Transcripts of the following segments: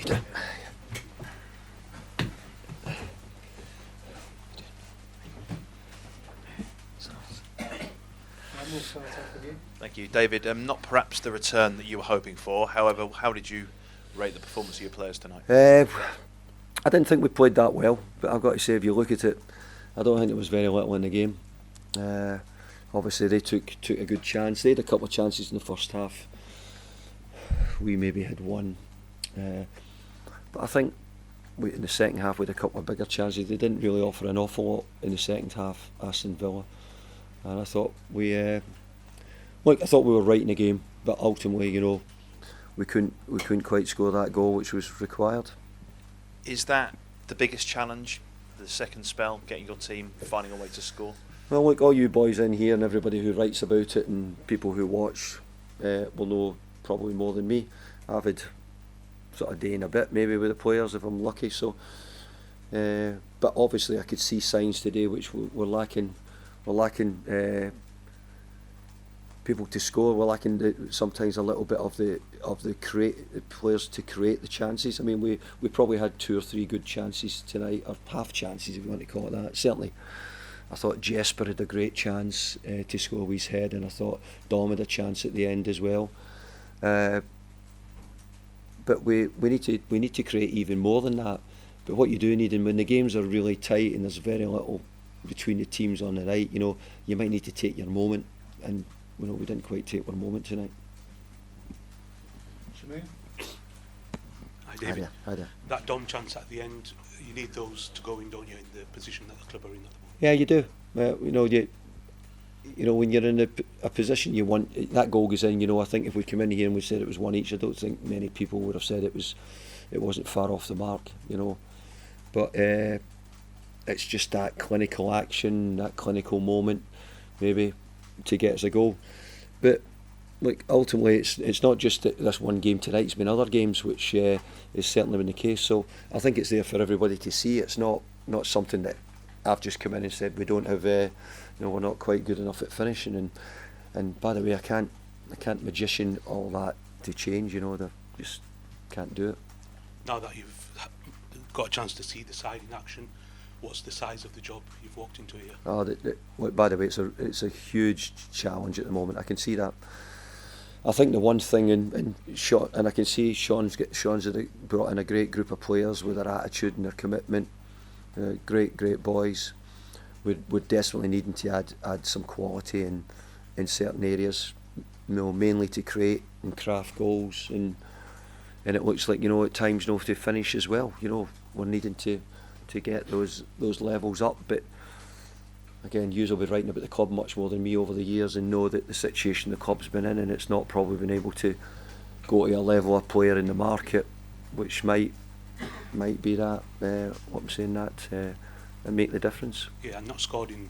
David. Thank you, David. Not perhaps the return that you were hoping for. However, how did you rate the performance of your players tonight? I didn't think we played that well, but I've got to say, if you look at it, I don't think there was very little in the game. Obviously, they took a good chance. They had a couple of chances in the first half. We maybe had one, but I think in the second half we had a couple of bigger chances. They didn't really offer an awful lot in the second half, Aston Villa, and I thought we were right in the game, but ultimately, we couldn't quite score that goal which was required. Is that the biggest challenge, the second spell, getting your team finding a way to score? Well, look, all you boys in here and everybody who writes about it and people who watch will know probably more than me. I've had sort of day and a bit maybe with the players if I'm lucky. So, but obviously I could see signs today which we're lacking. We're lacking people to score. We're lacking sometimes a little bit of the players to create the chances. I mean, we probably had 2 or 3 good chances tonight, or half chances if you want to call it that. Certainly, I thought Jesper had a great chance to score with his head, and I thought Dom had a chance at the end as well. But we need to create even more than that. But what you do need, and when the games are really tight and there's very little between the teams on the night, you might need to take your moment, and we didn't quite take our moment tonight. Hi David. Hi there. That Dom chance at the end, you need those to go in, don't you, in the position that the club are in at the moment? Yeah, you do. When you're in a position you want, that goal goes in. I think if we come in here and we said it was 1 each, I don't think many people would have said it wasn't far off the mark. But it's just that clinical action, that clinical moment, maybe, to get us a goal. But ultimately, it's not just this one game tonight. It's been other games which is certainly been the case. So I think it's there for everybody to see. It's not something that I've just come in and said we don't have. We're not quite good enough at finishing. And by the way, I can't magician all that to change. They just can't do it. Now that you've got a chance to see the side in action, what's the size of the job you've walked into here? By the way, it's a huge challenge at the moment. I can see that. I think the one thing, and I can see Sean's brought in a great group of players with their attitude and their commitment. Great boys. We're desperately needing to add some quality in certain areas, mainly to create and craft goals, and it looks like at times to finish as well. We're needing to get those levels up, but again, you'll be writing about the club much more than me over the years and know that the situation the club's been in, and it's not probably been able to go to a level of player in the market which might be that what I'm saying, that and make the difference. Yeah, and not scored in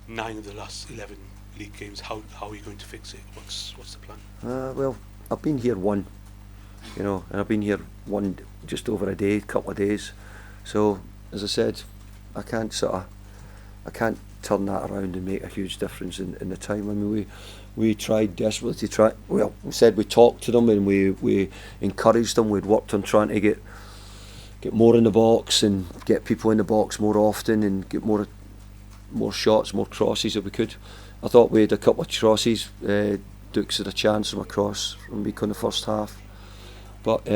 9 of the last 11 league games. How are you going to fix it? What's the plan? Well, I've been here one, and I've been here just over a couple of days. So as I said, I can't turn that around and make a huge difference in the time. I mean, we tried desperately to try. Well, we said we talked to them and we encouraged them. We'd worked on trying to get more in the box and get people in the box more often and get more shots, more crosses if we could. I thought we had a couple of crosses. Dukes had a chance from a cross from Meek in the first half, but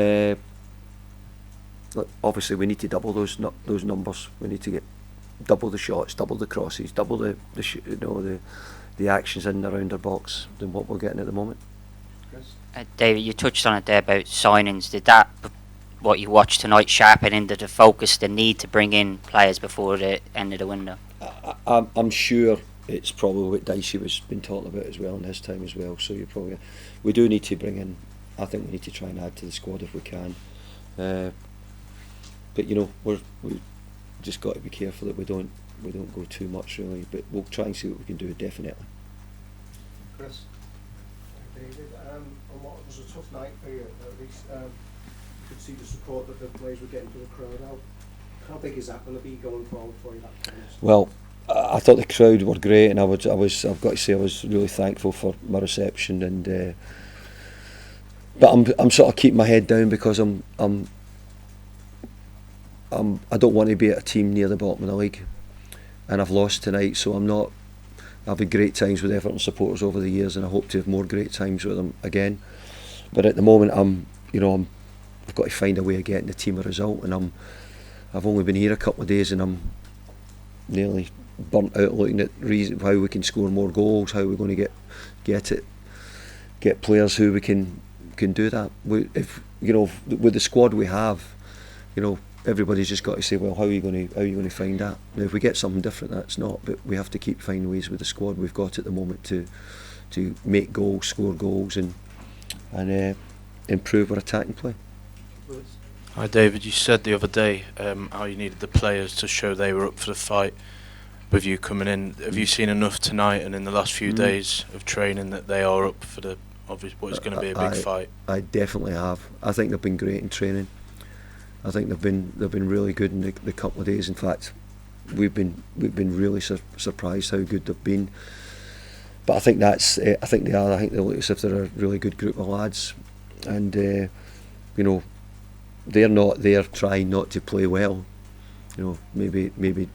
obviously we need to double those numbers. We need to get double the shots, double the crosses, double the actions in and around our box than what we're getting at the moment. David, you touched on it there about signings. Did that, what you watched tonight, sharpen into the focus, the need to bring in players before the end of the window? I'm sure it's probably what Dicey was been talking about as well in his time as well. So we do need to bring in. I think we need to try and add to the squad if we can. But we've just got to be careful that we don't go too much really. But we'll try and see what we can do definitely. Chris, David, what was a tough night for you at least. You could see the support that the players were getting to the crowd. How big is that going to be going forward for you? Well, I thought the crowd were great, and I've got to say I was really thankful for my reception, and but I'm sort of keeping my head down because I'm I don't want to be at a team near the bottom of the league, and I've lost tonight, so I'm not. I've had great times with Everton supporters over the years, and I hope to have more great times with them again. But at the moment, I've got to find a way of getting the team a result, and I've only been here a couple of days, and I'm nearly burnt out looking at how we can score more goals, how we're going to get players who we can do that. If with the squad we have, everybody's just got to say, well, how are you going to find that? Now, if we get something different, that's not. But we have to keep finding ways with the squad we've got at the moment to make goals, score goals, and improve our attacking play. Hi David, you said the other day how you needed the players to show they were up for the fight with you coming in. Have you seen enough tonight and in the last few days of training that they are up for the what is going to be a big fight? I definitely have. I think they've been great in training. I think they've been really good in the couple of days. In fact, we've been really surprised how good they've been. But I think that's I think they are. I think they look as if they're a really good group of lads, and they're not there trying not to play well. Maybe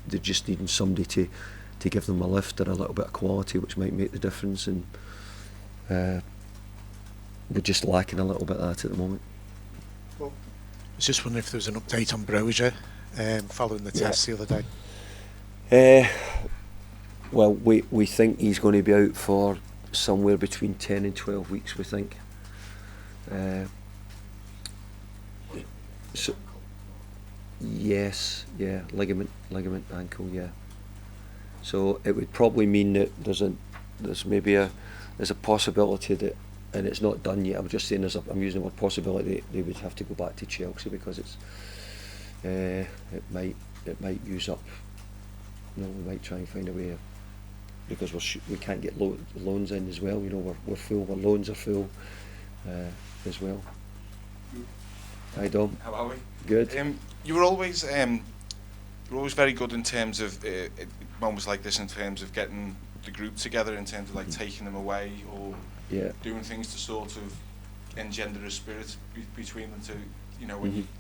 they're just needing somebody to give them a lift or a little bit of quality, which might make the difference. And we're just lacking a little bit of that at the moment. I was just wondering if there was an update on Brozier following the test the other day. Well, we think he's going to be out for somewhere between 10 and 12 weeks, we think. So, yes, ligament ankle, yeah. So it would probably mean that there's a possibility that, and it's not done yet. I'm just saying I'm using the word possibility. They would have to go back to Chelsea because it might use up. We might try and find a way because we can't get loans in as well. We're full. Our loans are full as well. Hi Dom. How are we? Good. You were always very good in terms of moments like this, in terms of getting the group together, in terms of like taking them away or doing things to sort of engender a spirit between them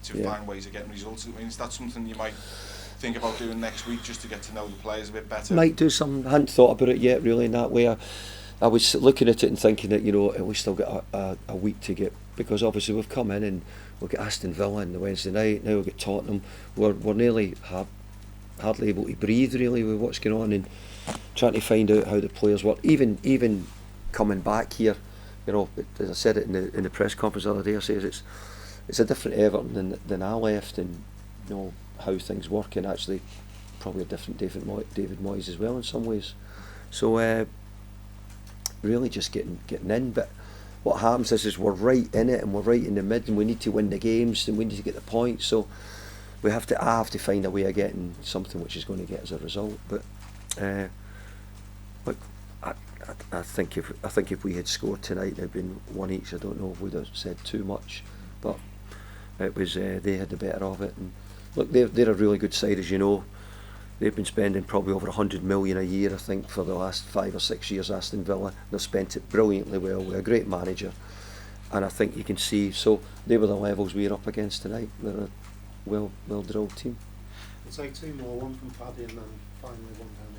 to find ways of getting results. I mean, is that something you might think about doing next week, just to get to know the players a bit better? Might do some. I hadn't thought about it yet really in that way. I was looking at it and thinking that at least I'll get a week to get, because obviously we've come in and we'll get Aston Villa on the Wednesday night, now we'll get Tottenham. We're nearly hardly able to breathe really with what's going on, and trying to find out how the players work. Even coming back here, as I said it in the press conference the other day, I say it's a different Everton than I left, and how things work, and actually probably a different David Moyes as well in some ways. So really just getting in. But what happens is we're right in it, and we're right in the mid, and we need to win the games, and we need to get the points. So I have to find a way of getting something which is going to get us a result. But look, I think if we had scored tonight, there'd been one each. I don't know if we'd have said too much, but it was they had the better of it. And look, they're a really good side, as you know. They've been spending probably over 100 million a year, I think, for the last 5 or 6 years, Aston Villa. They've spent it brilliantly well with a great manager, and I think you can see. So they were the levels we were up against tonight. They're a well-drilled team. It's like 2 more, one from Paddy and then finally one down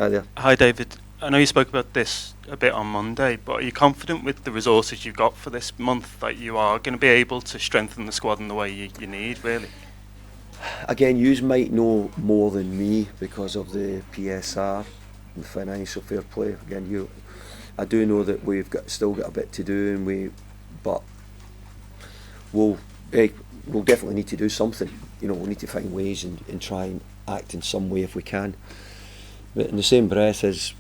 here. There. Hi David, I know you spoke about this a bit on Monday, but are you confident with the resources you've got for this month that you are going to be able to strengthen the squad in the way you need, really? Again, you might know more than me because of the PSR and financial fair play. Again, I do know that we've still got a bit to do, but we'll definitely need to do something. We'll need to find ways and try and act in some way if we can. But in the same breath as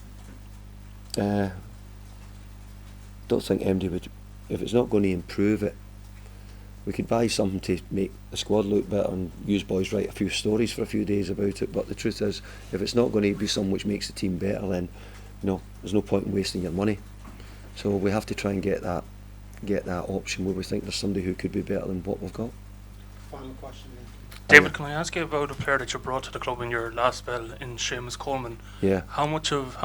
don't think MD would, if it's not going to improve it, we could buy something to make the squad look better, and use boys write a few stories for a few days about it. But the truth is, if it's not going to be something which makes the team better, then there's no point in wasting your money. So we have to try and get that option where we think there's somebody who could be better than what we've got. Final question. David, can I ask you about a player that you brought to the club in your last spell, in Seamus Coleman? Yeah. How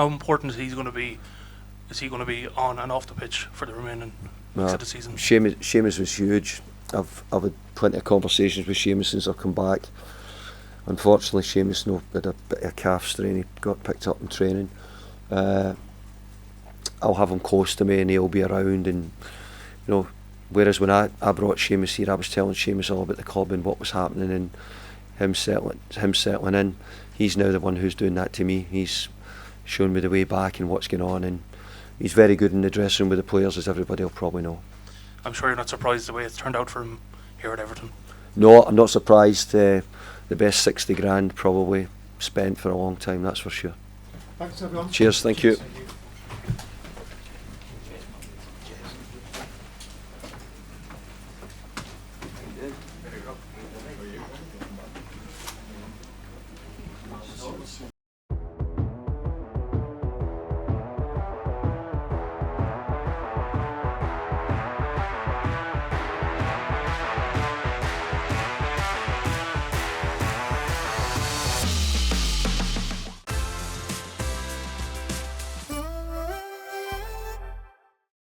important is he going to be? Is he going to be on and off the pitch for the remaining weeks of the season? Seamus was huge. I've had plenty of conversations with Seamus since I've come back. unfortunately, Seamus had a bit of calf strain. He got picked up in training. I'll have him close to me and he'll be around, and you know, whereas when I brought Seamus here, I was telling Seamus all about the club and what was happening and him settling in. He's now the one who's doing that to me. He's showing me the way back and what's going on, and he's very good in the dressing room with the players, as everybody will probably know. I'm sure you're not surprised the way it's turned out for him here at Everton. No, I'm not surprised. The best 60 grand probably spent for a long time, that's for sure. Thanks everyone. Cheers, thank you. Thank you.